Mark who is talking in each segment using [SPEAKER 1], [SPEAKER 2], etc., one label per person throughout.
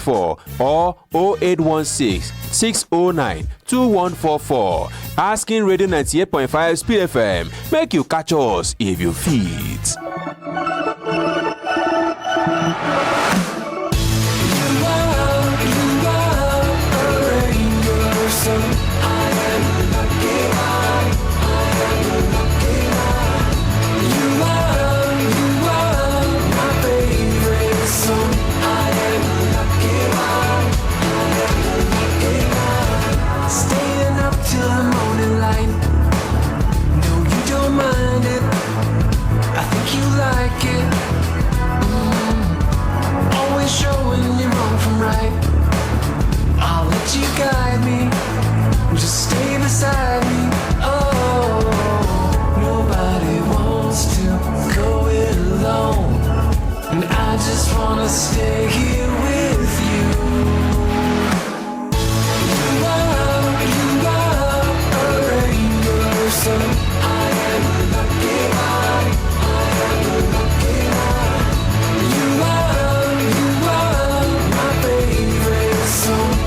[SPEAKER 1] 4 or 0816-609-2144. Asking Radio 98.5 Speed FM. Make you catch us if you fit.
[SPEAKER 2] You guide me, just stay beside me. Oh, nobody wants to go it alone, and I just wanna stay here with you. You are a rainbow, so I am lucky one. I am lucky one. You are my favorite song.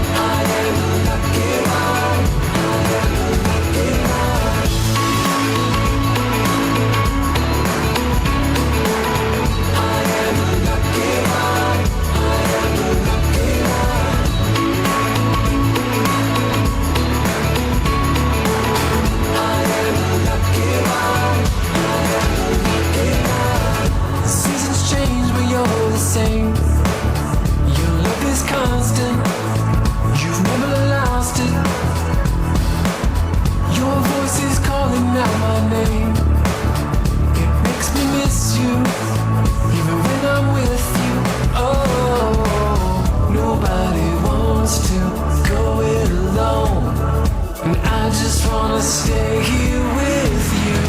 [SPEAKER 2] Stay here with you.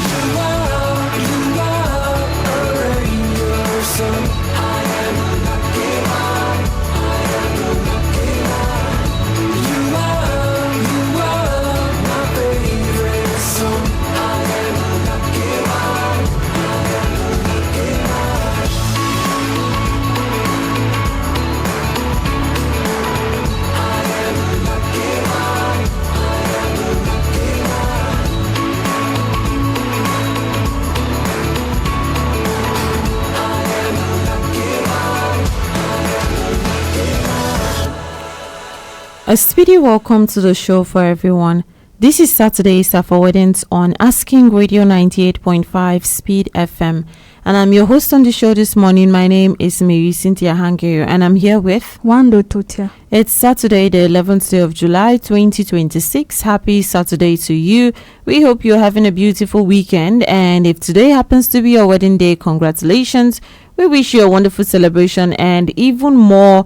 [SPEAKER 2] You are a rainbow, so I am lucky one. I am lucky one. You are my favorite song. I am lucky one. I am lucky one. I am lucky one.
[SPEAKER 3] A speedy welcome to the show for everyone. This is Saturday's for Weddings on Asking Radio 98.5 Speed FM. And I'm your host on the show this morning. My name is Marysyntia Hangeior, and I'm here with
[SPEAKER 4] Wandoo Tortya.
[SPEAKER 3] It's Saturday, the 11th day of July, 2026. Happy Saturday to you. We hope you're having a beautiful weekend. And if today happens to be your wedding day, congratulations. We wish you a wonderful celebration and even more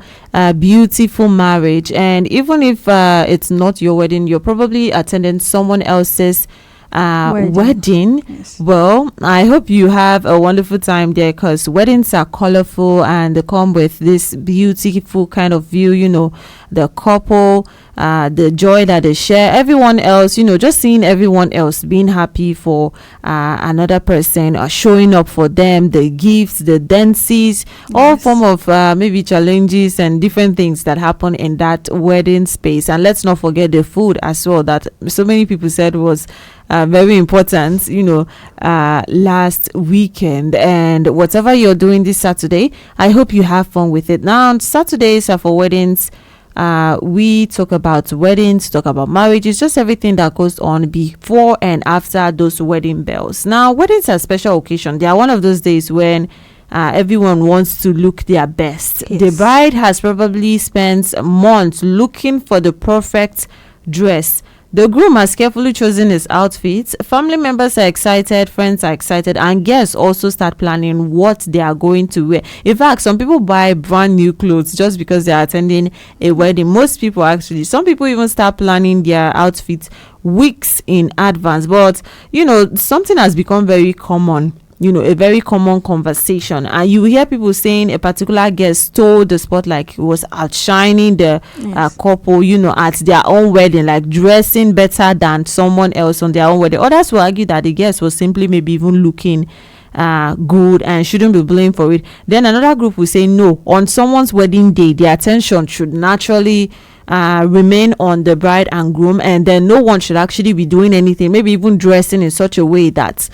[SPEAKER 3] beautiful marriage. And even if it's not your wedding, you're probably attending someone else's wedding.
[SPEAKER 4] Yes.
[SPEAKER 3] Well, I hope you have a wonderful time there, because weddings are colorful and they come with this beautiful kind of view, you know, the couple, the joy that they share, everyone else, you know, just seeing everyone else being happy for another person, showing up for them, the gifts, the dances, all form of maybe challenges and different things that happen in that wedding space. And let's not forget the food as well, that so many people said was very important, you know, last weekend. And whatever you're doing this Saturday, I hope you have fun with it. Now, on Saturdays are for weddings. We talk about weddings, talk about marriages, just everything that goes on before and after those wedding bells. Now, weddings are a special occasion. They are one of those days when everyone wants to look their best.
[SPEAKER 4] Yes.
[SPEAKER 3] The bride has probably spent months looking for the perfect dress. The groom has carefully chosen his outfits. Family members are excited, friends are excited, and guests also start planning what they are going to wear. In fact, some people buy brand new clothes just because they are attending a wedding. Most people actually, some people even start planning their outfits weeks in advance. But, you know, something has become very common. You know, a very common conversation, and you hear people saying a particular guest stole the spot, like he was outshining the couple, you know, at their own wedding, like dressing better than someone else on their own wedding. Others will argue that the guest was simply maybe even looking good and shouldn't be blamed for it. Then another group will say no, on someone's wedding day the attention should naturally remain on the bride and groom, and then no one should actually be doing anything, maybe even dressing in such a way that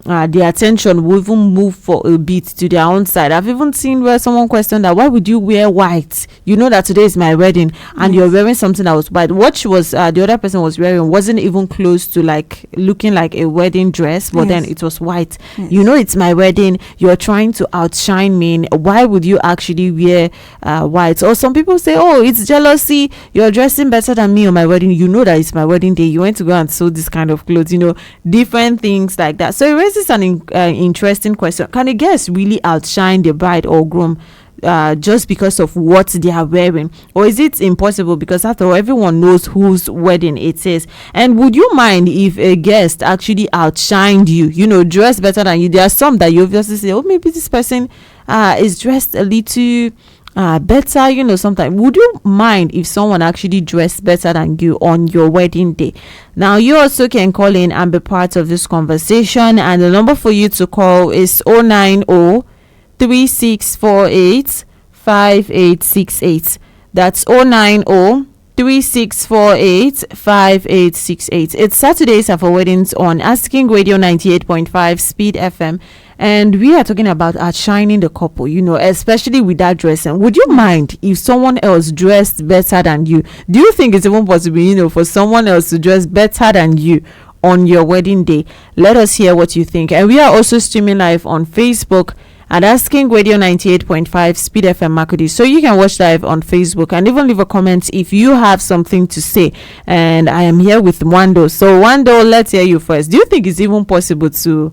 [SPEAKER 3] the attention will even move for a bit to their own side. I've even seen where someone questioned that, why would you wear white? You know that today is my wedding and you're wearing something that was white. What she was, the other person was wearing wasn't even close to like looking like a wedding dress, but then it was white. You know it's my wedding, you're trying to outshine me. Why would you actually wear white? Or some people say, oh, it's jealousy, you're dressing better than me on my wedding. You know that it's my wedding day, you went to go and sew this kind of clothes, different things like that. So it raises an interesting question. Can a guest really outshine the bride or groom just because of what they are wearing, or is it impossible because after all everyone knows whose wedding it is? And would you mind if a guest actually outshined you, dressed better than you? There are some that you obviously say, oh, maybe this person is dressed a little better, sometimes. Would you mind if someone actually dressed better than you on your wedding day? Now you also can call in and be part of this conversation, and the number for you to call is 090-3648-5868. That's 090-3648-5868. It's Saturdays for weddings on Asking Radio 98.5 Speed FM, and we are talking about outshining the couple, especially with that dressing. Would you mind if someone else dressed better than you? Do you think it's even possible, for someone else to dress better than you on your wedding day? Let us hear what you think. And we are also streaming live on Facebook at Asking Radio 98.5 Speed FM Makudi. So you can watch live on Facebook and even leave a comment if you have something to say. And I am here with Wandoo. So Wandoo, let's hear you first. Do you think it's even possible to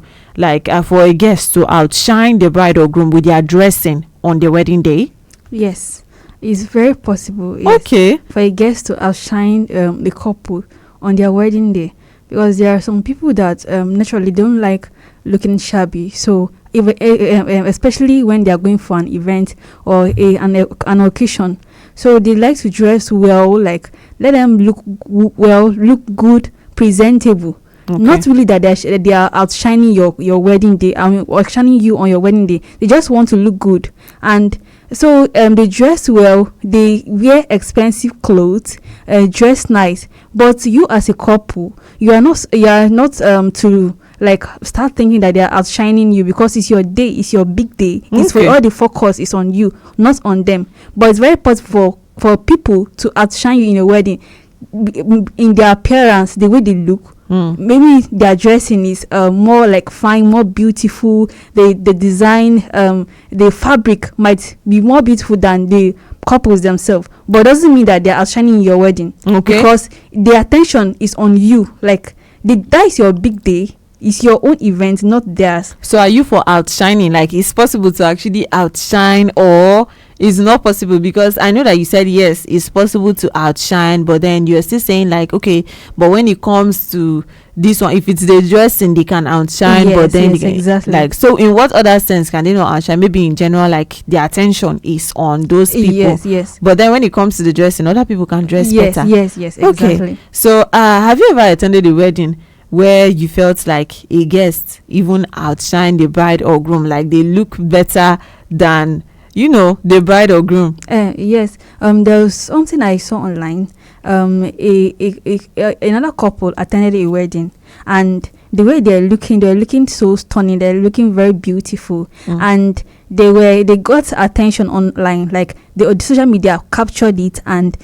[SPEAKER 3] for a guest to outshine the bride or groom with their dressing on their wedding day?
[SPEAKER 4] Yes, it's very possible. Yes,
[SPEAKER 3] okay,
[SPEAKER 4] for a guest to outshine the couple on their wedding day, because there are some people that naturally don't like looking shabby. So especially when they are going for an event or an occasion, so they like to dress well, like let them look good, presentable. Okay. Not really that they are outshining your wedding day, outshining you on your wedding day. They just want to look good, and so they dress well, they wear expensive clothes, dress nice. But you as a couple, you are not to start thinking that they are outshining you, because it's your day, it's your big day. It's for all the focus is on you, not on them. But it's very possible for people to outshine you in a wedding in their appearance, the way they look. Maybe their dressing is more like fine, more beautiful. The design, the fabric might be more beautiful than the couples themselves, but doesn't mean that they're outshining your wedding. Okay, because the attention is on you. That is your big day. It's your own event, not theirs. So are you for outshining? It's possible to actually outshine, or is not possible? Because I know that you said yes, it's possible to outshine, but then you're still saying okay, but when it comes to this one, if it's the dressing, they can outshine. Yes, but then exactly. So in what other sense can they not outshine? Maybe in general, the attention is on those people. Yes. But then when it comes to the dressing, other people can dress better. Yes, exactly. Okay. So have you ever attended a wedding where you felt like a guest even outshined the bride or groom, they look better than the bride or groom? Yes. There was something I saw online. Another couple attended a wedding, and the way they're looking so stunning. They're looking very beautiful, and they got attention online. The social media captured it and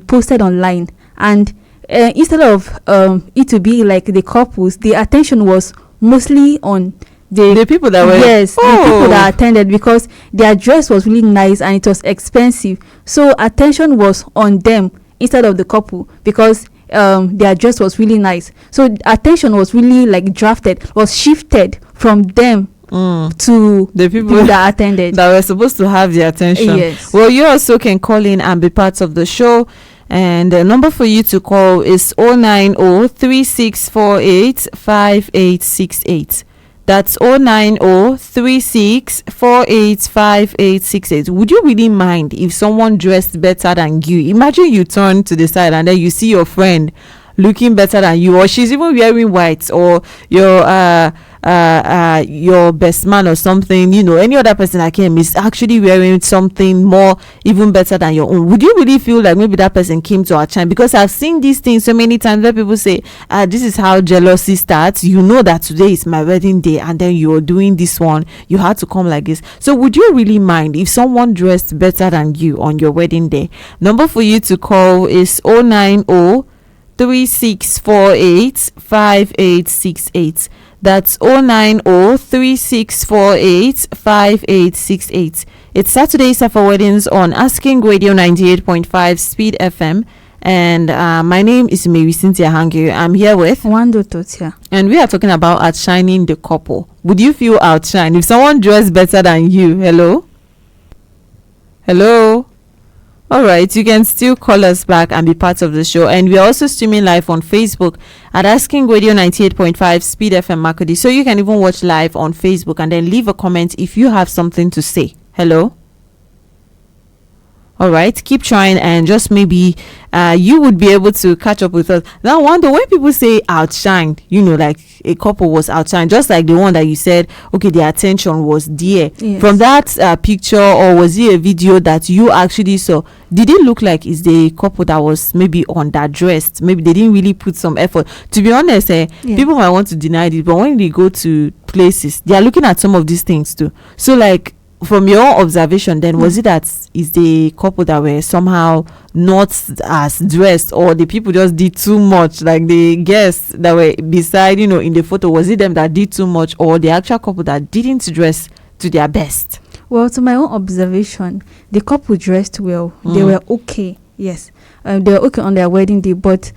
[SPEAKER 4] posted online, and instead of it to be like the couples, the attention was mostly on the people that were the people that attended, because their dress was really nice and it was expensive. So attention was on them instead of the couple, because their dress was really nice. So attention was really was shifted from them to the people that attended, that were supposed to have the attention.
[SPEAKER 3] Yes. Well, you also can call in and be part of the show. And the number for you to call is 090-3648-5868. That's 090-3648-5868. Would you really mind if someone dressed better than you? Imagine you turn to the side and then you see your friend looking better than you, or she's even wearing white, or your your best man or something, any other person that came is actually wearing something more even better than your own, would you really feel like maybe that person came to outshine? Because I've seen these things so many times where people say, this is how jealousy starts. That today is my wedding day and then you're doing this one, you had to come like this. So would you really mind if someone dressed better than you on your wedding day? Number for you to call is 090-3648-5868. That's 090-3648-5868. It's Saturday Safa Weddings on Asking Radio 98.5 Speed FM. And my name is Marysyntia Hangeior. I'm here with
[SPEAKER 4] Wandoo Tortya.
[SPEAKER 3] And we are talking about outshining the couple. Would you feel outshined if someone dressed better than you? Hello? All right, you can still call us back and be part of the show. And we are also streaming live on Facebook at Asking Radio 98.5 Speed FM Makodi. So you can even watch live on Facebook and then leave a comment if you have something to say. Hello? All right, keep trying and just maybe you would be able to catch up with us. Now, Wandoo, when people say outshined, like a couple was outshined, just like the one that you said, okay, the attention was there.
[SPEAKER 4] Yes.
[SPEAKER 3] From that picture, or was it a video that you actually saw? Did it look like it's the couple that was maybe underdressed? Maybe they didn't really put some effort. To be honest, people might want to deny it, but when they go to places, they are looking at some of these things too. So, like, from your observation, then was it that is the couple that were somehow not as dressed, or the people just did too much, like the guests that were beside in the photo, was it them that did too much, or the actual couple that didn't dress to their best?
[SPEAKER 4] Well, to my own observation, the couple dressed well. They were okay. Yes, they were okay on their wedding day, but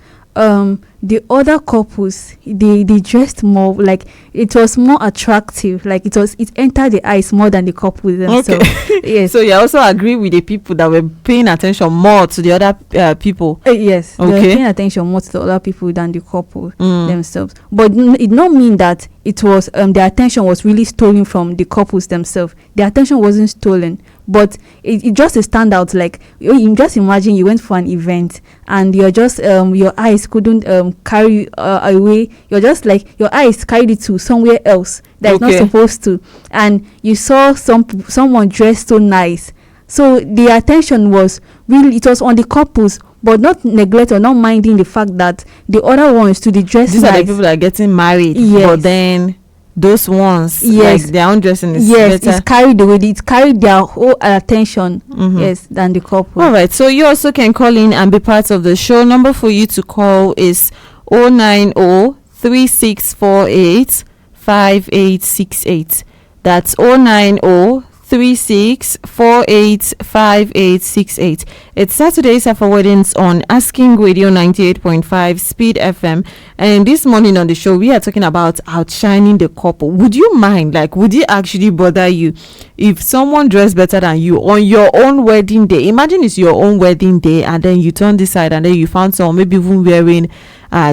[SPEAKER 4] the other couples, they dressed more, like it was more attractive, like it entered the eyes more than the couple themselves.
[SPEAKER 3] Okay.
[SPEAKER 4] Yes.
[SPEAKER 3] So you also agree with the people that were paying attention more to the other people?
[SPEAKER 4] Yes. They were paying attention more to the other people than the couple themselves. But it not mean that it was their attention was really stolen from the couples themselves. Their attention wasn't stolen, but it just a standout. Like you just imagine you went for an event and you're just your eyes couldn't carry away. You're just like your eyes carried it to somewhere else that is not supposed to, and you saw someone dressed so nice. So the attention was really, it was on the couples, but not neglect or not minding the fact that the other ones to the dress.
[SPEAKER 3] These are the people that are getting married.
[SPEAKER 4] Yes.
[SPEAKER 3] But then those ones, like their own dressing is better.
[SPEAKER 4] It's carried away. It carried their whole attention, than the couple.
[SPEAKER 3] All right. So you also can call in and be part of the show. Number for you to call is 090-3648-5868. That's 090-3648-5868. It's Saturday Safa Weddings on Asking Radio 98.5 Speed FM. And this morning on the show, we are talking about outshining the couple. Would you mind, would it actually bother you if someone dressed better than you on your own wedding day? Imagine it's your own wedding day and then you turn this side and then you found someone maybe even wearing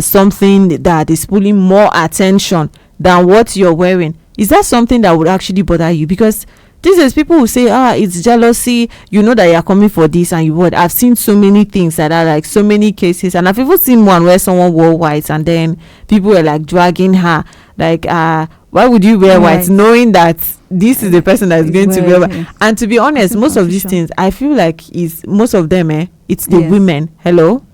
[SPEAKER 3] something that is pulling more attention than what you're wearing. Is that something that would actually bother you? Because these days people will say, it's jealousy, that you are coming for this and you would. I've seen so many things that are like so many cases, and I've even seen one where someone wore white and then people were like dragging her, like why would you wear white knowing that this is the person that is going to wear white? And to be honest, most of these things I feel like most of them it's the women. Hello.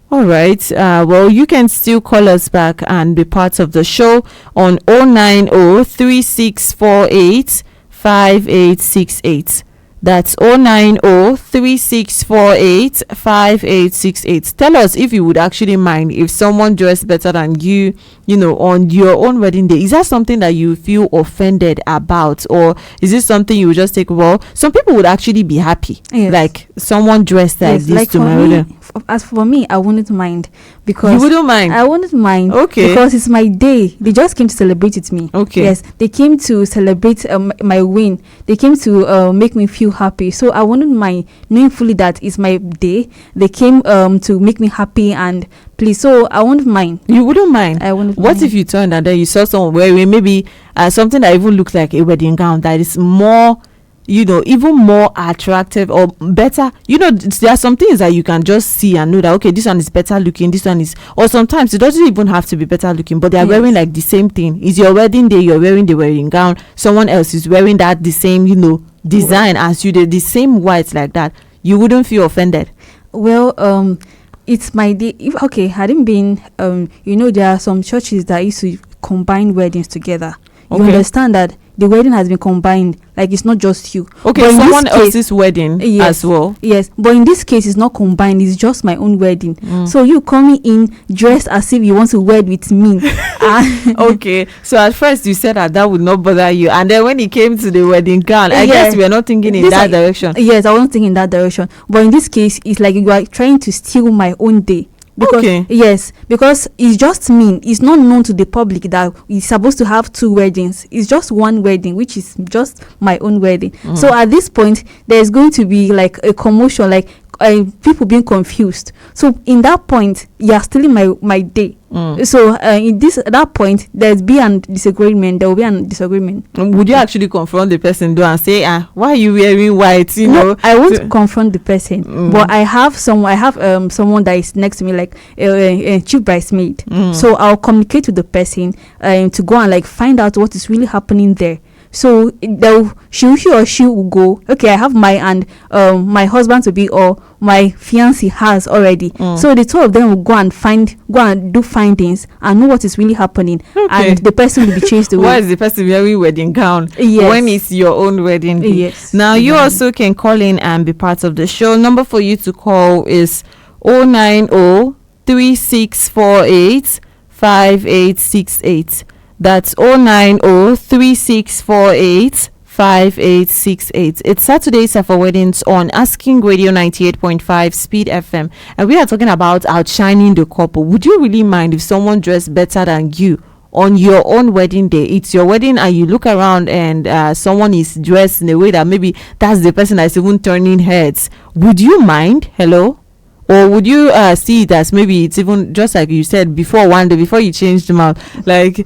[SPEAKER 3] All right. Well, you can still call us back and be part of the show on 090-3648-5868. That's 090-3648-5868. Tell us if you would actually mind if someone dressed better than you, on your own wedding day. Is that something that you feel offended about, or is it something you would just take? Well, some people would actually be happy, like someone dressed like this to my wedding.
[SPEAKER 4] As for me, I wouldn't mind, because
[SPEAKER 3] you wouldn't mind.
[SPEAKER 4] I wouldn't mind, because it's my day. They just came to celebrate with me. Yes, they came to celebrate my win. They came to make me feel happy. So I wouldn't mind knowing fully that it's my day. They came to make me happy and please. So I wouldn't mind.
[SPEAKER 3] You wouldn't mind?
[SPEAKER 4] I wouldn't.
[SPEAKER 3] What if you turned and then you saw someone wearing maybe something that even looks like a wedding gown that is more even more attractive or better. There are some things that you can just see and know that, okay, this one is better looking, this one is, or sometimes it doesn't even have to be better looking, but they are wearing like the same thing. It's your wedding day, you're wearing the wedding gown, someone else is wearing that the same design as you did, the same white like that. You wouldn't feel offended?
[SPEAKER 4] Well, it's my day. Hadn't been there are some churches that used to combine weddings together. You understand that the wedding has been combined, like it's not just you.
[SPEAKER 3] Okay, but someone else's wedding as well.
[SPEAKER 4] Yes, but in this case, it's not combined. It's just my own wedding. So you coming in dressed as if you want to wed with me.
[SPEAKER 3] Okay, so at first you said that would not bother you, and then when it came to the wedding gown, I guess we are not thinking in that direction.
[SPEAKER 4] Yes, I wasn't thinking in that direction. But in this case, it's like you are trying to steal my own day. Because it's just me. It's not known to the public that we're supposed to have two weddings. It's just one wedding, which is just my own wedding. So at this point, there's going to be like a commotion, like people being confused. So in that point, you're stealing my day. So at that point, there will be a disagreement.
[SPEAKER 3] Would you actually confront the person though and say, why are you wearing white?
[SPEAKER 4] No, I won't confront the person, but I have someone that is next to me, like a chief bridesmaid. So I'll communicate with the person to go and like find out what is really happening there. So he or she will go, okay, I have my husband to be, or my fiancé has already. So the two of them will go and do findings and know what is really happening. And the person will be chased away.
[SPEAKER 3] Why is the person wearing wedding gown when it's your own wedding day?
[SPEAKER 4] Yes.
[SPEAKER 3] Now you also can call in and be part of the show. Number for you to call is 090-3648 5868. That's 090-3648 5868. It's Saturday for Weddings on Asking Radio 98.5 Speed FM, and we are talking about outshining the couple. Would you really mind if someone dressed better than you on your own wedding day? It's your wedding and you look around and someone is dressed in a way that maybe that's the person that's even turning heads. Would you mind? Hello? Or would you see it as maybe it's even just like you said before, one day before you changed them out, like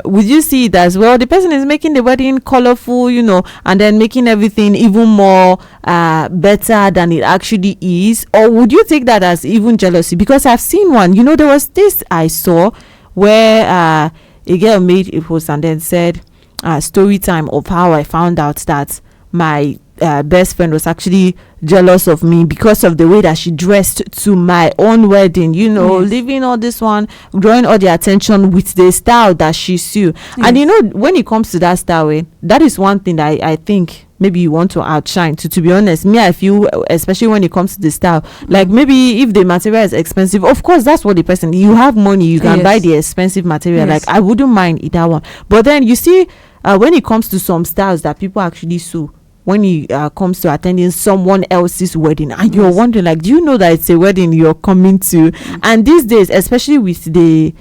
[SPEAKER 3] would you see it as, well, the person is making the wedding colorful, and then making everything even more better than it actually is? Or would you take that as even jealousy? Because I've seen one, there was this I saw where a girl made a post and then said story time of how I found out that my best friend was actually jealous of me because of the way that she dressed to my own wedding, leaving all this one, drawing all the attention with the style that she sew. And when it comes to that style, that is one thing that I think maybe you want to outshine. To be honest, me, I feel, especially when it comes to the style, like maybe if the material is expensive, of course that's what the person, you have money, you can buy the expensive material. Like I wouldn't mind that one. But then you see, when it comes to some styles that people actually sew, when it comes to attending someone else's wedding, and you're wondering, like, do you know that it's a wedding you're coming to? And these days, especially with the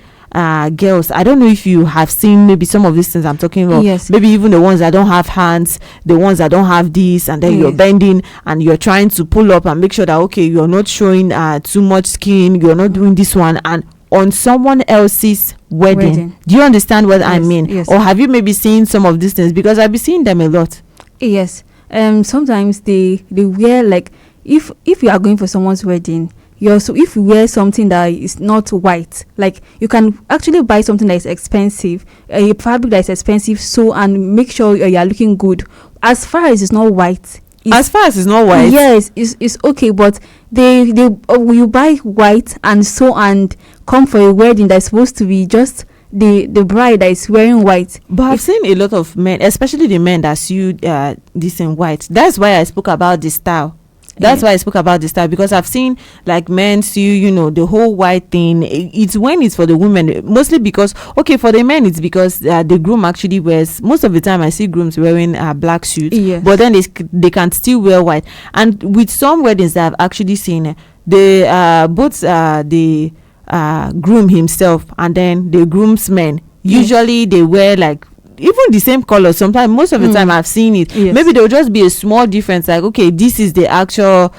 [SPEAKER 3] girls, I don't know if you have seen maybe some of these things I'm talking about. Maybe even the ones that don't have hands, the ones that don't have this, and then you're bending and you're trying to pull up and make sure that, okay, you're not showing too much skin, you're not doing this one, and on someone else's wedding. Do you understand what I mean? Or have you maybe seen some of these things? Because I've been seeing them a lot.
[SPEAKER 4] Yes. Sometimes they wear, like, if you are going for someone's wedding, if you wear something that is not white, like, you can actually buy something that is expensive, a fabric that is expensive, and make sure you are looking good. As far as it's not white, yes, it's okay. But you buy white and come for a wedding that's supposed to be just the bride that is wearing white.
[SPEAKER 3] But I've seen a lot of men, especially the men that sew this in white. That's why I spoke about the style. Because I've seen like men sew, the whole white thing. It's when it's for the women, mostly because, okay, for the men it's because the groom actually wears, most of the time I see grooms wearing black suits, but then they can still wear white. And with some weddings that I've actually seen, both the groom himself and then the groomsmen, usually they wear like even the same color. Sometimes, most of the time I've seen it, maybe there'll just be a small difference, like, okay, this is the actual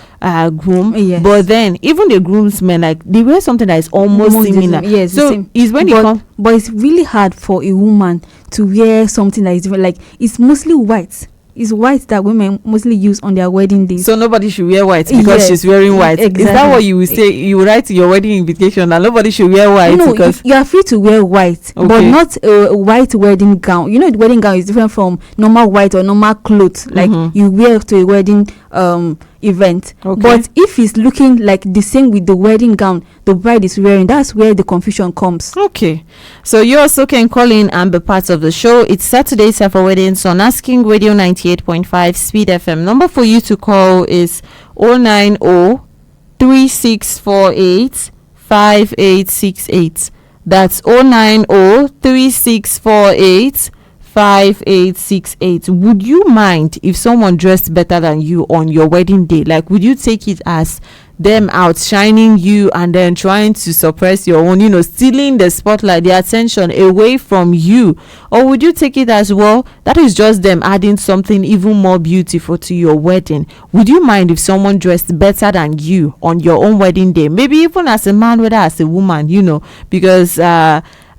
[SPEAKER 3] groom, but then even the groomsmen, like, they wear something that is almost similar. So it's when but it's really hard for a woman to wear something that is different. Like, it's mostly white.
[SPEAKER 4] It's white that women mostly use on their wedding days.
[SPEAKER 3] So nobody should wear white because
[SPEAKER 4] Yes,
[SPEAKER 3] she's wearing white.
[SPEAKER 4] exactly.
[SPEAKER 3] Is that what you will say? You will write in your wedding invitation that nobody should wear white
[SPEAKER 4] No,
[SPEAKER 3] because
[SPEAKER 4] you are free to wear white, but
[SPEAKER 3] Okay.
[SPEAKER 4] not a white wedding gown. You know, the wedding gown is different from normal white or normal clothes like you wear to a wedding event.
[SPEAKER 3] Okay.
[SPEAKER 4] But if it's looking like the same with the wedding gown the bride is wearing, that's where the confusion comes.
[SPEAKER 3] Okay, so you also can call in and be part of the show. It's Saturday for Weddings on Asking Radio 98.5 Speed FM. Number for you to call is 090 3648 5868. That's 090 3648 5868. Would you mind if someone dressed better than you on your wedding day? Like, would you take it as them outshining you and then trying to suppress your own, stealing the spotlight, the attention away from you? Or would you take it as, well, that is just them adding something even more beautiful to your wedding? Would you mind if someone dressed better than you on your own wedding day? Maybe even as a man, whether as a woman, because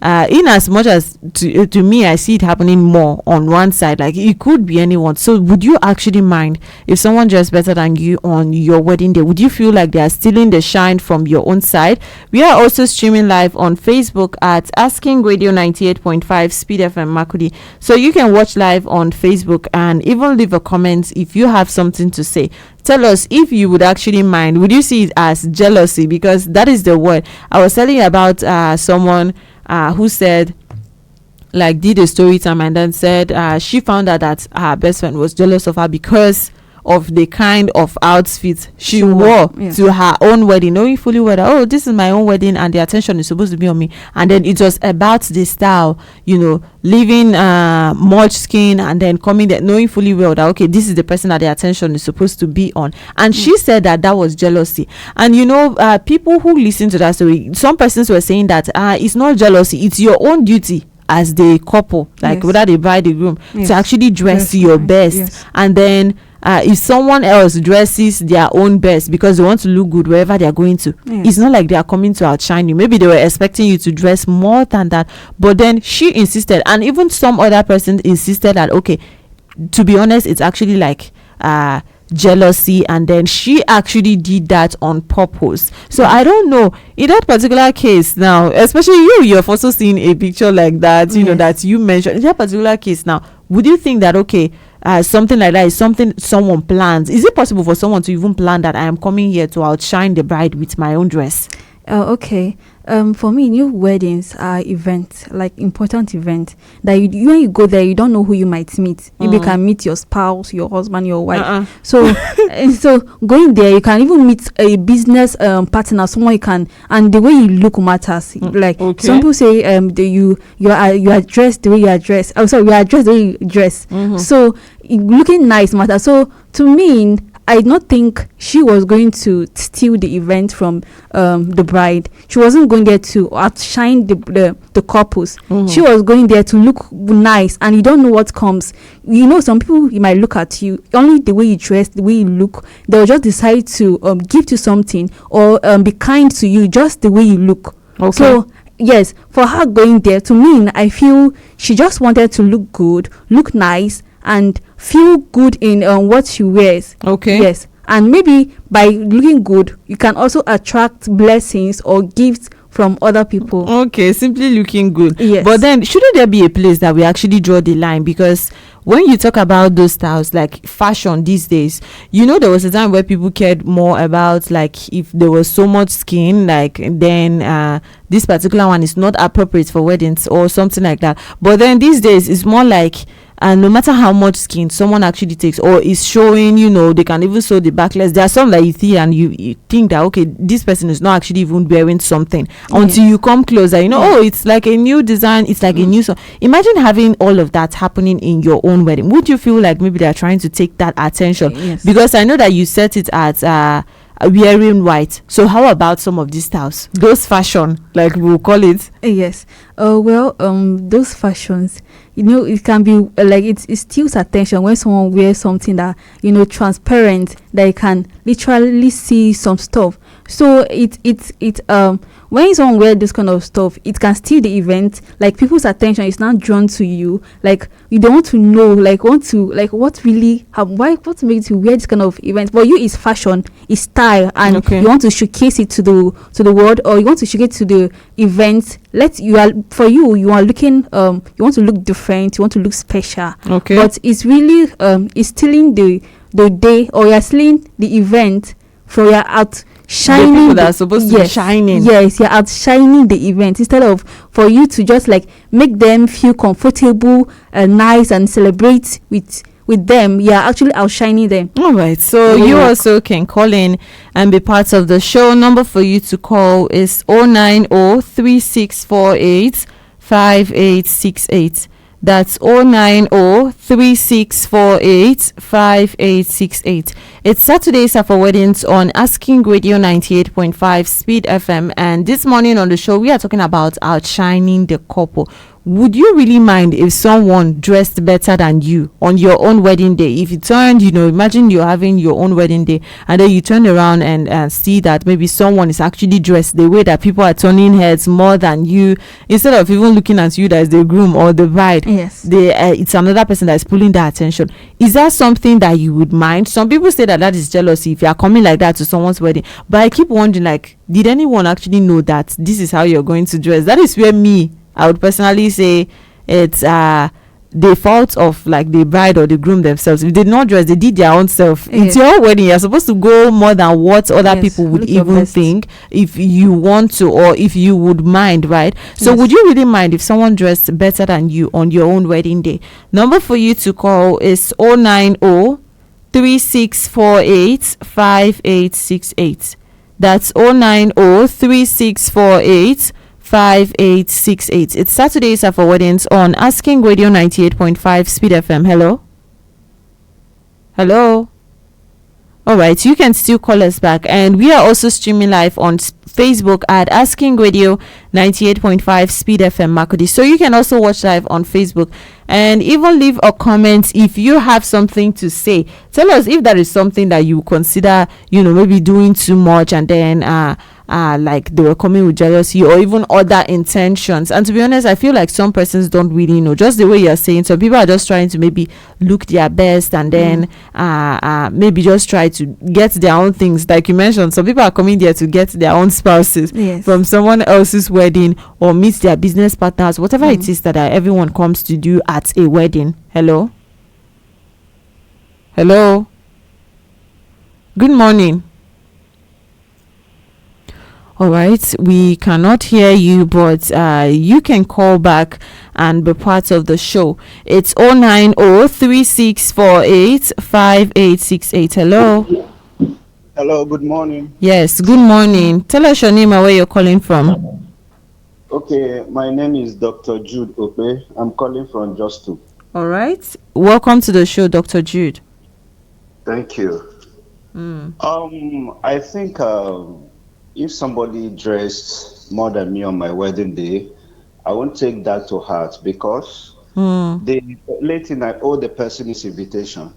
[SPEAKER 3] in as much as to me, I see it happening more on one side. Like, it could be anyone. So would you actually mind if someone dressed better than you on your wedding day? Would you feel like they are stealing the shine from your own side? We are also streaming live on Facebook at Asking Radio 98.5 Speed FM Makudi. So you can watch live on Facebook and even leave a comment if you have something to say. Tell us if you would actually mind. Would you see it as jealousy? Because that is the word. I was telling you about someone who said, like, did a story time and then said she found out that her best friend was jealous of her because of the kind of outfit she wore to her own wedding, knowing fully well that, oh, this is my own wedding and the attention is supposed to be on me. And then it was about the style, leaving much skin and then coming there, knowing fully well that, okay, this is the person that the attention is supposed to be on. And she said that was jealousy. And people who listen to that story, some persons were saying that it's not jealousy, it's your own duty as the couple, like whether they bride the groom, to actually dress your best. And then if someone else dresses their own best because they want to look good wherever they are going to, it's not like they are coming to outshine you. Maybe they were expecting you to dress more than that, but then she insisted, and even some other person insisted that, okay, to be honest, it's actually like jealousy, and then she actually did that on purpose. So I don't know, in that particular case now, especially you've also seen a picture like that, that you mentioned. In that particular case now, would you think that, okay, something like that is something someone plans? Is it possible for someone to even plan that I am coming here to outshine the bride with my own dress?
[SPEAKER 4] Okay. For me, new weddings are events, like important events that when you go there, you don't know who you might meet. Maybe you can meet your spouse, your husband, your wife. So going there, you can even meet a business partner, someone you can, and the way you look matters. Like some people say, you are dressed the way you are dressed. Oh, sorry, you are dressed the way you dress. So looking nice matters. So to me, I don't think she was going to steal the event from the bride. She wasn't going there to outshine the couples. She was going there to look nice, and you don't know what comes. Some people, you might look at you, only the way you dress, the way you look, they'll just decide to give you something or be kind to you just the way you look. So yes, for her going there, to me, I feel she just wanted to look good, look nice, and feel good in what she wears. Yes, and maybe by looking good, you can also attract blessings or gifts from other people.
[SPEAKER 3] Simply looking good.
[SPEAKER 4] Yes.
[SPEAKER 3] But then, shouldn't there be a place that we actually draw the line? Because when you talk about those styles, like fashion these days, there was a time where people cared more about, like, if there was so much skin, like, then this particular one is not appropriate for weddings or something like that. But then these days, it's more like, and no matter how much skin someone actually takes or is showing, they can even show the backless. There are some that you see and you think that, okay, this person is not actually even wearing something until you come closer. Oh, it's like a new design, it's like a new song. Imagine having all of that happening in your own wedding. Would you feel like maybe they're trying to take that attention? Because I know that you set it at wearing white. So how about some of these styles, those fashion, like we'll call it?
[SPEAKER 4] Yes. Those fashions, it can be like it steals attention when someone wears something that transparent, that you can literally see some stuff. So when someone wear this kind of stuff, it can steal the event. Like people's attention is now drawn to you. Like you don't want to know, what really what makes you wear this kind of event. For you, it's fashion, it's style, and you want to showcase it to the world, or you want to showcase to the event. You are looking you want to look different, you want to look special. Okay. But it's really it's stealing the day, or you're stealing the event for your outshining. The people that are supposed to be shining. Yes, you're outshining the event instead of for you to just like make them feel comfortable and nice and celebrate with them. You're actually outshining them.
[SPEAKER 3] All right. So you also can call in and be part of the show. Number for you to call is 090-3648-5868. That's 090-3648-5868. It's Saturdays for weddings on Asking Radio 98.5 Speed FM. And this morning on the show, we are talking about outshining the couple. Would you really mind if someone dressed better than you on your own wedding day? If you turned, imagine you're having your own wedding day and then you turn around and see that maybe someone is actually dressed the way that people are turning heads more than you, instead of even looking at you as the groom or the bride. Yes. It's another person that is pulling the attention. Is that something that you would mind? Some people say that is jealousy if you are coming like that to someone's wedding. But I keep wondering, did anyone actually know that this is how you're going to dress? That is where I would personally say it's the fault of the bride or the groom themselves. If they did not dress, they did their own self. It's your wedding. You're supposed to go more than what other people would even think, if you want to, or if you would mind, right? So would you really mind if someone dressed better than you on your own wedding day? Number for you to call is 090-3648-5868. That's 090-3648-5868. It's Saturdays for weddings on Asking Radio 98.5 Speed FM. Hello. All right, you can still call us back, and we are also streaming live on Facebook at Asking Radio 98.5 Speed FM Makudi. So you can also watch live on Facebook and even leave a comment if you have something to say. Tell us if there is something that you consider, maybe doing too much, and then they were coming with jealousy or even other intentions. And to be honest, I feel like some persons don't really know. Just the way you're saying, some people are just trying to maybe look their best, and then maybe just try to get their own things. Like you mentioned, some people are coming there to get their own spouses from someone else's wedding, or meet their business partners, whatever it is that everyone comes to do at a wedding. Hello. Good morning. All right, we cannot hear you, but you can call back and be part of the show. It's 090-3648-5868.
[SPEAKER 5] Hello, good morning.
[SPEAKER 3] Yes, good morning. Tell us your name and where you're calling from.
[SPEAKER 5] Okay, my name is Dr. Jude Ope. I'm calling from Justu.
[SPEAKER 3] All right. Welcome to the show, Dr. Jude.
[SPEAKER 5] Thank you. I think if somebody dressed more than me on my wedding day, I won't take that to heart, because the late thing I owe the person his invitation.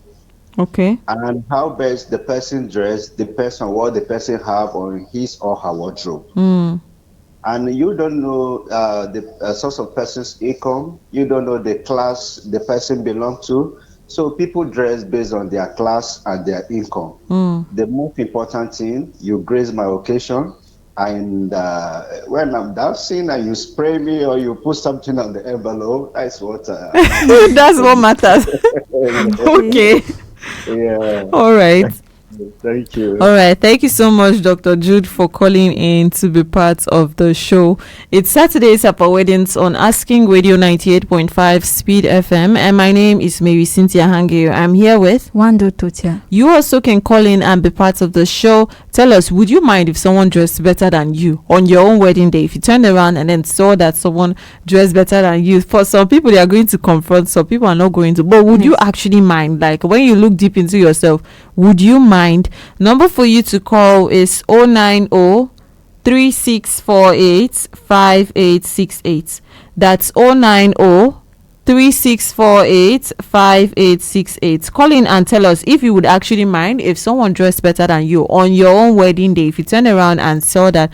[SPEAKER 3] Okay.
[SPEAKER 5] And how best the person dressed depends on what the person have on his or her wardrobe. And you don't know the source of person's income. You don't know the class the person belongs to. So people dress based on their class and their income. The most important thing, you grace my occasion, and when I'm dancing and you spray me or you put something on the envelope, that's what
[SPEAKER 3] that's what matters. Okay.
[SPEAKER 5] Yeah.
[SPEAKER 3] All right.
[SPEAKER 5] Thank you.
[SPEAKER 3] All right. Thank you so much, Dr. Jude, for calling in to be part of the show. It's Saturdays for weddings on Asking Radio 98.5 Speed FM. And my name is Marysyntia Hangeior. I'm here with
[SPEAKER 4] Wandoo Tortya.
[SPEAKER 3] You also can call in and be part of the show. Tell us, would you mind if someone dressed better than you on your own wedding day? If you turned around and then saw that someone dressed better than you, for some people, they are going to confront, some people are not going to. But would you actually mind? Like, when you look deep into yourself, would you mind? Number for you to call is 090-3648-5868. That's 090 3648 call in and tell us if you would actually mind if someone dressed better than you on your own wedding day. If you turn around and saw that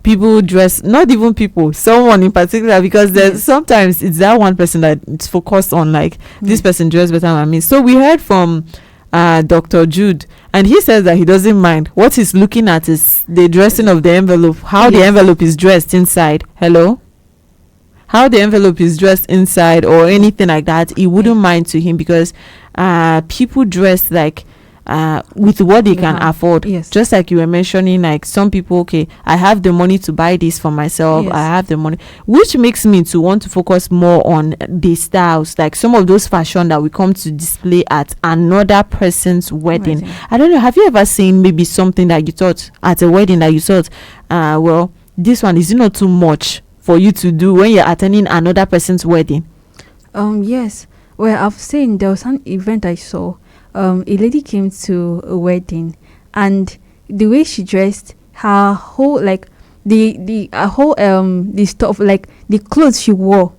[SPEAKER 3] people dress, not even people, someone in particular, because there's sometimes it's that one person that it's focused on, like this person dressed better than me. So we heard from Dr. Jude, and he says that he doesn't mind. What he's looking at is the dressing of the envelope, how the envelope is dressed inside. Hello? How the envelope is dressed inside or anything like that, he wouldn't mind to him, because people dress like with what they can afford. Just like you were mentioning, like some people, okay, I have the money to buy this for myself, I have the money, which makes me to want to focus more on the styles, like some of those fashion that we come to display at another person's wedding. I don't know, have you ever seen maybe something that you thought at a wedding that you thought well, this one is not too much for you to do when you're attending another person's wedding?
[SPEAKER 4] Yes. Well, I've seen there was an event I saw. A lady came to a wedding, and the way she dressed, her whole like the stuff, like the clothes she wore,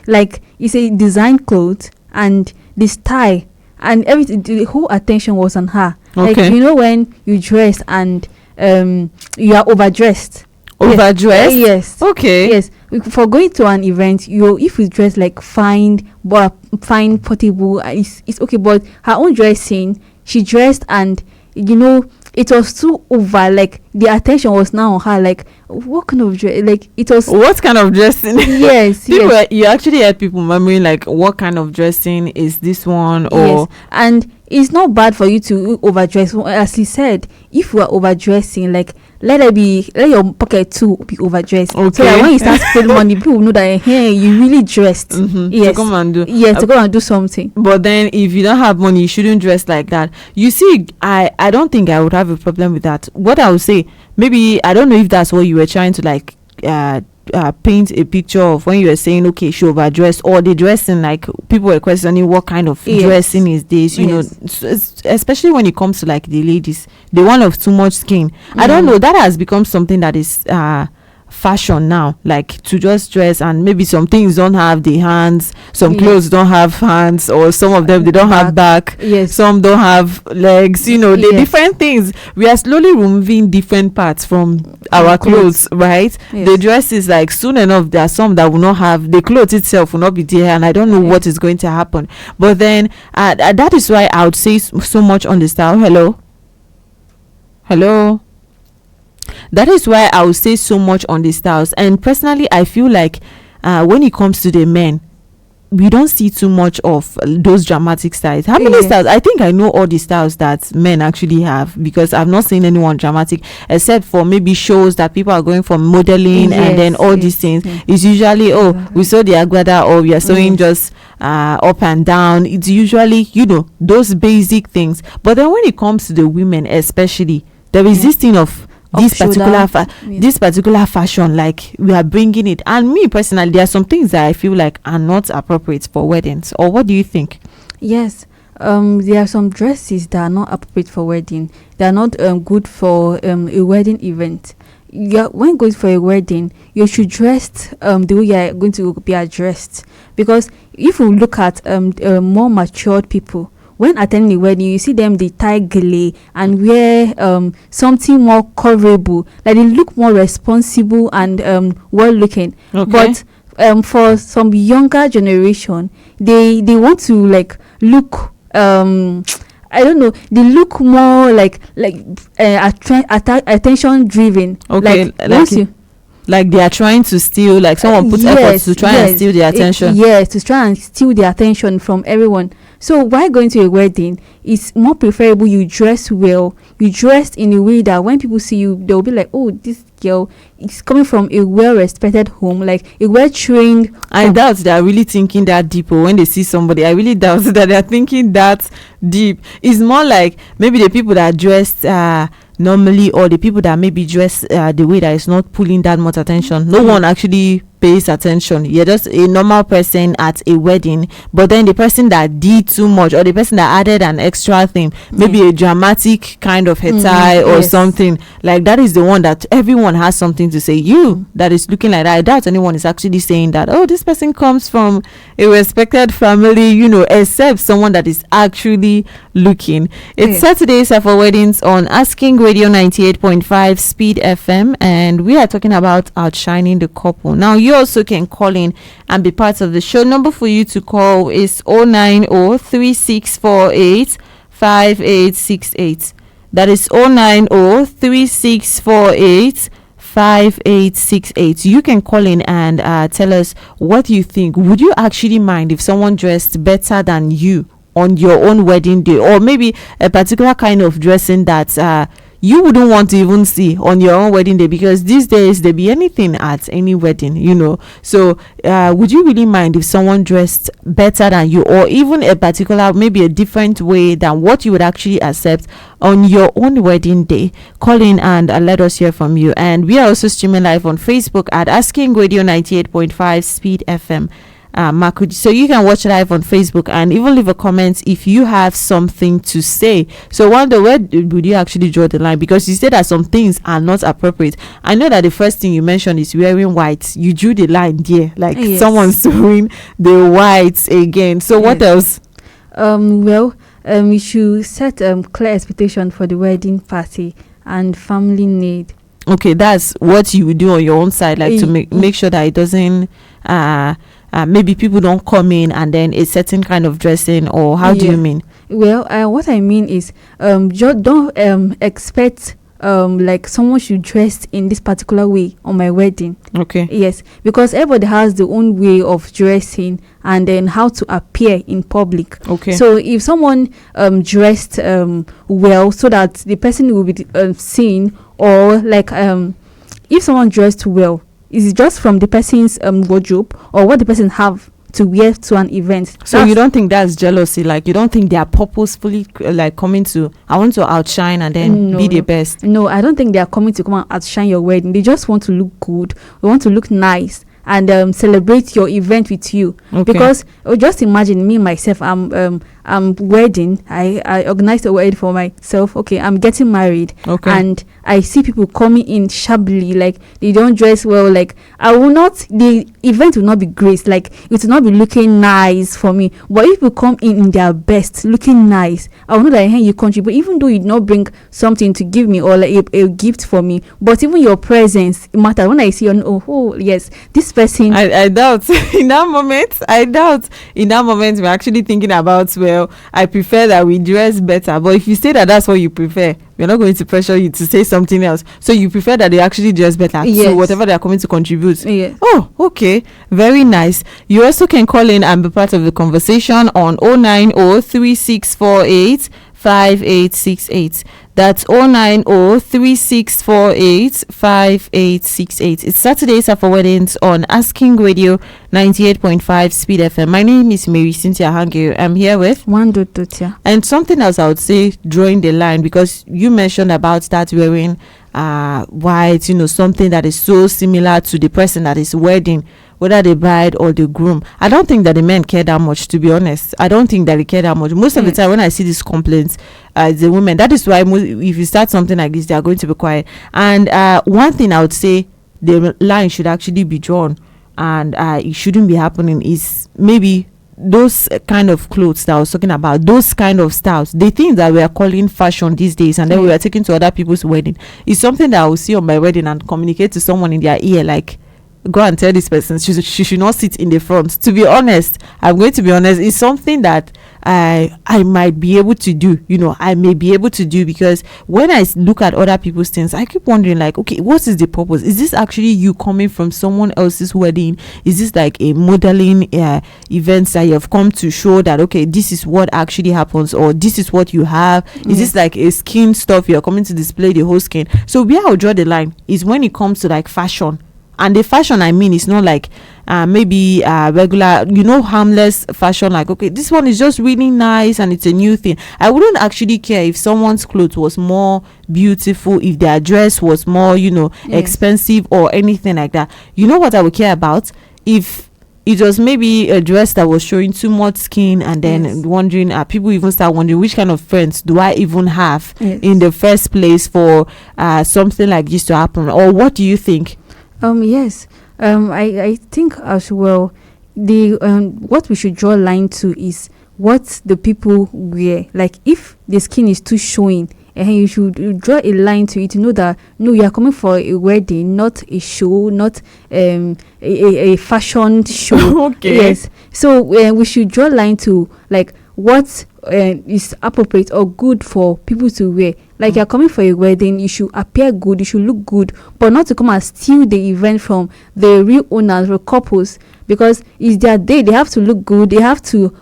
[SPEAKER 4] like it's a design clothes, and the style and everything, the whole attention was on her. Like, you know, when you dress and you are overdressed.
[SPEAKER 3] Overdressed?
[SPEAKER 4] Yes.
[SPEAKER 3] Okay.
[SPEAKER 4] Yes. For going to an event, if you dress like fine, portable, it's okay. But her own dressing, she dressed, and you know, it was too over. Like the attention was now on her. Like, what kind of dress? Like, it was.
[SPEAKER 3] What kind of dressing?
[SPEAKER 4] Yes.
[SPEAKER 3] You actually had people murmuring like, what kind of dressing is this one? Or
[SPEAKER 4] yes. And it's not bad for you to overdress. As he said, if you are overdressing, like, let your pocket too be overdressed. Okay. So that when you start spending money, people will know that, hey, you really dressed. Yes.
[SPEAKER 3] To come and do.
[SPEAKER 4] Yes, to go and do something.
[SPEAKER 3] But then if you don't have money, you shouldn't dress like that. You see, I don't think I would have a problem with that. What I would say, maybe, I don't know if that's what you were trying to like paint a picture of when you were saying, okay, she overdressed, or the dressing, like people were questioning what kind of dressing is this, you know, especially when it comes to like the ladies, the one of too much skin. I don't know, that has become something that is fashion now, like to just dress, and maybe some things don't have the hands, some clothes don't have hands, or some of them they don't have back, some don't have legs, you know, the different things. We are slowly removing different parts from our clothes, right? The dresses, like soon enough there are some that will not have, the clothes itself will not be there, and I don't know what is going to happen. But then that is why I would say so much on the style. Hello. That is why I would say so much on the styles. And personally, I feel like when it comes to the men, we don't see too much of those dramatic styles. How many styles? I think I know all the styles that men actually have, because I've not seen anyone dramatic, except for maybe shows that people are going for modeling and then all these things. It's usually, we saw the agbada, or we are sewing just up and down. It's usually, you know, those basic things. But then when it comes to the women especially, there is this thing of this particular fashion, like we are bringing it. And me personally, there are some things that I feel like are not appropriate for weddings. Or what do you think?
[SPEAKER 4] Yes, there are some dresses that are not appropriate for wedding. They are not good for a wedding event. When going for a wedding, you should dress the way you are going to be addressed. Because if you look at more matured people, when attending a wedding, you see them, they tie gele and wear something more coverable, like they look more responsible and well looking. But for some younger generation, they want to like look I don't know, they look more like attention driven.
[SPEAKER 3] Like they are trying to steal, like someone puts efforts to try and steal their attention.
[SPEAKER 4] To try and steal the attention from everyone. So while going to a wedding, it's more preferable you dress well. You dress in a way that when people see you, they'll be like, oh, this girl is coming from a well-respected home, like a well-trained.
[SPEAKER 3] I doubt they are really thinking that deep, or when they see somebody, I really doubt that they are thinking that deep. It's more like maybe the people that dressed normally, or the people that maybe dress the way that is not pulling that much attention. No one actually pays attention. You're just a normal person at a wedding, but then the person that did too much, or the person that added an extra thing, maybe a dramatic kind of head tie or something like that, is the one that everyone has something to say. You that is looking like that, I doubt anyone is actually saying that, oh, this person comes from a respected family, except someone that is actually looking. It's Saturday for weddings on Asking Radio 98.5 Speed FM, and we are talking about outshining the couple. Now, you also can call in and be part of the show. Number for you to call is 090-3648-5868. That is 090-3648-5868. You can call in and tell us what you think. Would you actually mind if someone dressed better than you on your own wedding day, or maybe a particular kind of dressing that you wouldn't want to even see on your own wedding day? Because these days there be anything at any wedding, so would you really mind if someone dressed better than you, or even a particular, maybe a different way than what you would actually accept on your own wedding day? Call in and let us hear from you. And we are also streaming live on Facebook at Asking Radio 98.5 Speed FM. So you can watch live on Facebook and even leave a comment if you have something to say. So Wandoo, where would you actually draw the line? Because you said that some things are not appropriate. I know that the first thing you mentioned is wearing white. You drew the line there, like someone's wearing the whites again. So what else?
[SPEAKER 4] We should set clear expectation for the wedding party and family need.
[SPEAKER 3] Okay, that's what you would do on your own side, like to make sure that it doesn't maybe people don't come in and then a certain kind of dressing, or how do you mean?
[SPEAKER 4] Well, what I mean is don't expect like someone should dress in this particular way on my wedding.
[SPEAKER 3] Okay.
[SPEAKER 4] Yes, because everybody has their own way of dressing and then how to appear in public.
[SPEAKER 3] Okay.
[SPEAKER 4] So if someone dressed well, so that the person will be seen, or like if someone dressed well, is it just from the person's wardrobe or what the person have to wear to an event?
[SPEAKER 3] So you don't think that's jealousy? Like, you don't think they are purposefully like coming to, I want to outshine and then be the best?
[SPEAKER 4] No, I don't think they are coming to come and outshine your wedding. They just want to look good. They want to look nice and celebrate your event with you.
[SPEAKER 3] Okay.
[SPEAKER 4] Because just imagine me myself, I'm wedding, I organized a wedding for myself. Okay, I'm getting married.
[SPEAKER 3] Okay.
[SPEAKER 4] And I see people coming in shabbily, like they don't dress well. Like the event will not be great. Like it will not be looking nice for me. But if you come in their best, looking nice, I will know that, hey, you contribute, even though you did not bring something to give me or like a gift for me. But even your presence matters. When I see you, oh yes, this person.
[SPEAKER 3] I doubt in that moment. We're actually thinking about, well, I prefer that we dress better. But if you say that that's what you prefer, we're not going to pressure you to say something else. So you prefer that they actually dress better to whatever they are coming to contribute.
[SPEAKER 4] Yes.
[SPEAKER 3] Oh, okay. Very nice. You also can call in and be part of the conversation on 090-3648-5868. That's 090-3648-5868. It's Saturdays for weddings on Asking Radio 98.5 Speed FM. My name is Marysyntia Hangeior. I'm here with
[SPEAKER 4] Wandoo Tortya.
[SPEAKER 3] And something else I would say, drawing the line, because you mentioned about that wearing white, something that is so similar to the person that is wedding, whether the bride or the groom. I don't think that the men care that much, to be honest. I don't think that they care that much. Most of the time when I see these complaints, the women, that is why if you start something like this, they are going to be quiet. And one thing I would say, the line should actually be drawn, and it shouldn't be happening, is maybe those kind of clothes that I was talking about, those kind of styles, the things that we are calling fashion these days, and then we are taking to other people's wedding, is something that I will see on my wedding and communicate to someone in their ear, like, go and tell this person she should not sit in the front. To be honest, I'm going to be honest, it's something that I might be able to do, I may be able to do, because when I look at other people's things, I keep wondering, like, okay, what is the purpose? Is this actually you coming from someone else's wedding? Is this like a modeling event that you have come to show that, okay, this is what actually happens, or this is what you have? Is this like a skin stuff you're coming to display the whole skin? So where I'll draw the line is when it comes to like fashion. And the fashion I mean is not like maybe regular, harmless fashion, like, okay, this one is just really nice and it's a new thing. I wouldn't actually care if someone's clothes was more beautiful, if their dress was more, expensive or anything like that. You know what I would care about? If it was maybe a dress that was showing too much skin, and then wondering, people even start wondering, which kind of friends do I even have in the first place for something like this to happen? Or what do you think?
[SPEAKER 4] Yes. I think as well, the what we should draw a line to is what the people wear. Like, if the skin is too showing, and you should draw a line to it to know that no, you are coming for a wedding, not a show, not a fashion show.
[SPEAKER 3] Okay.
[SPEAKER 4] Yes. So we should draw a line to like what is appropriate or good for people to wear. Like, you're coming for a wedding, you should appear good, you should look good, but not to come and steal the event from the real owners or couples, because it's their day. They have to look good, they have to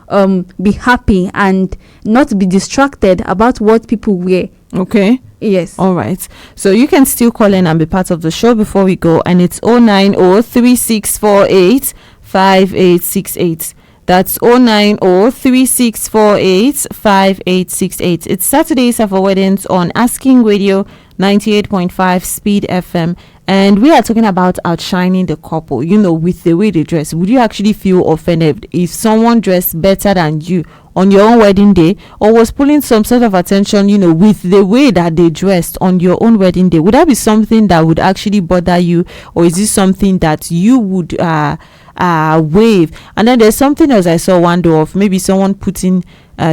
[SPEAKER 4] be happy and not be distracted about what people wear.
[SPEAKER 3] Okay.
[SPEAKER 4] Yes.
[SPEAKER 3] All right. So you can still call in and be part of the show before we go, and it's 09036485868. That's 09036485868. It's Saturdays for weddings on Asking Radio 98.5 Speed FM, and we are talking about outshining the couple, with the way they dress. Would you actually feel offended if someone dressed better than you on your own wedding day, or was pulling some sort of attention, with the way that they dressed on your own wedding day? Would that be something that would actually bother you, or is this something that you would wave? And then there's something else I saw Wandoo of, maybe someone putting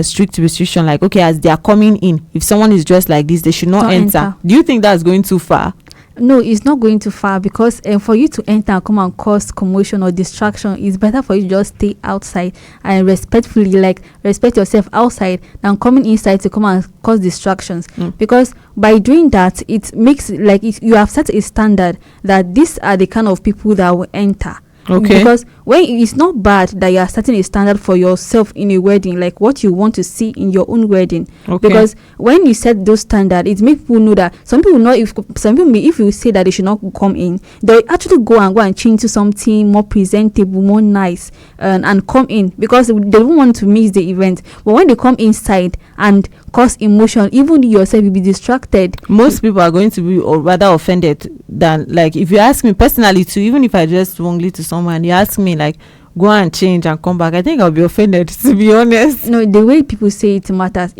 [SPEAKER 3] strict restriction, like, okay, as they are coming in, if someone is dressed like this, they should not enter. Do you think that's going too far?
[SPEAKER 4] No, it's not going too far, because for you to enter and come and cause commotion or distraction, it's better for you to just stay outside and respectfully, like, respect yourself outside than coming inside to come and cause distractions. Because by doing that, it makes like you have set a standard that these are the kind of people that will enter.
[SPEAKER 3] Okay.
[SPEAKER 4] Because when it's not bad that you are setting a standard for yourself in a wedding, like what you want to see in your own wedding.
[SPEAKER 3] Okay.
[SPEAKER 4] Because when you set those standards, it makes people know that some people know, if you say that they should not come in, they actually go and change to something more presentable, more nice, and come in, because they don't want to miss the event. But when they come inside and cause emotion, even yourself will be distracted.
[SPEAKER 3] Most people are going to be or rather offended than, like, if you ask me personally too, even if I dress wrongly to someone, you ask me like, go and change and come back, I think I'll be offended, to be honest.
[SPEAKER 4] No, the way people say it matters.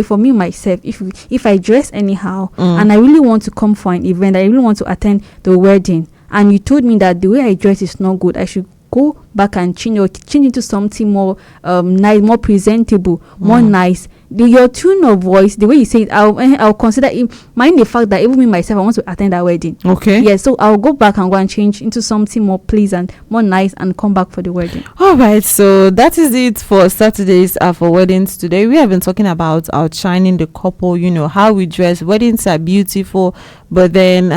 [SPEAKER 4] For me myself, if I dress anyhow and I really want to come for an event, I really want to attend the wedding, and you told me that the way I dress is not good, I should go back and change into something more nice, more presentable, more nice. Your tone of voice, the way you say it, I'll consider it, mind the fact that even me myself, I want to attend that wedding.
[SPEAKER 3] Okay.
[SPEAKER 4] Yeah, so I'll go back and go and change into something more pleasant, more nice, and come back for the wedding.
[SPEAKER 3] All right, so that is it for Saturdays for weddings today. We have been talking about outshining the couple, how we dress. Weddings are beautiful, but then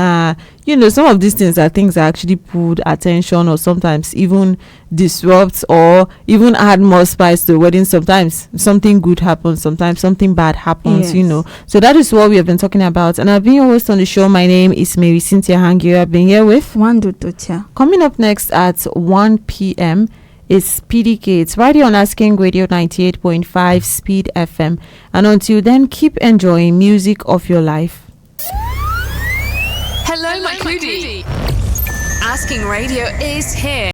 [SPEAKER 3] some of these things are things that actually pulled attention, or sometimes even disrupt, or even add more spice to the wedding. Sometimes something good happens, sometimes something bad happens.
[SPEAKER 4] Yes.
[SPEAKER 3] So that is what we have been talking about, and I've been your host on the show. My name is Marysyntia Hangeior. I've been here with
[SPEAKER 4] Wandoo Tortya.
[SPEAKER 3] Coming up next at 1 p.m. is PDK. It's right here on Asking Radio 98.5 Speed FM, and until then, keep enjoying music of your life.
[SPEAKER 6] Hello, my Cludy. Asking Radio is here.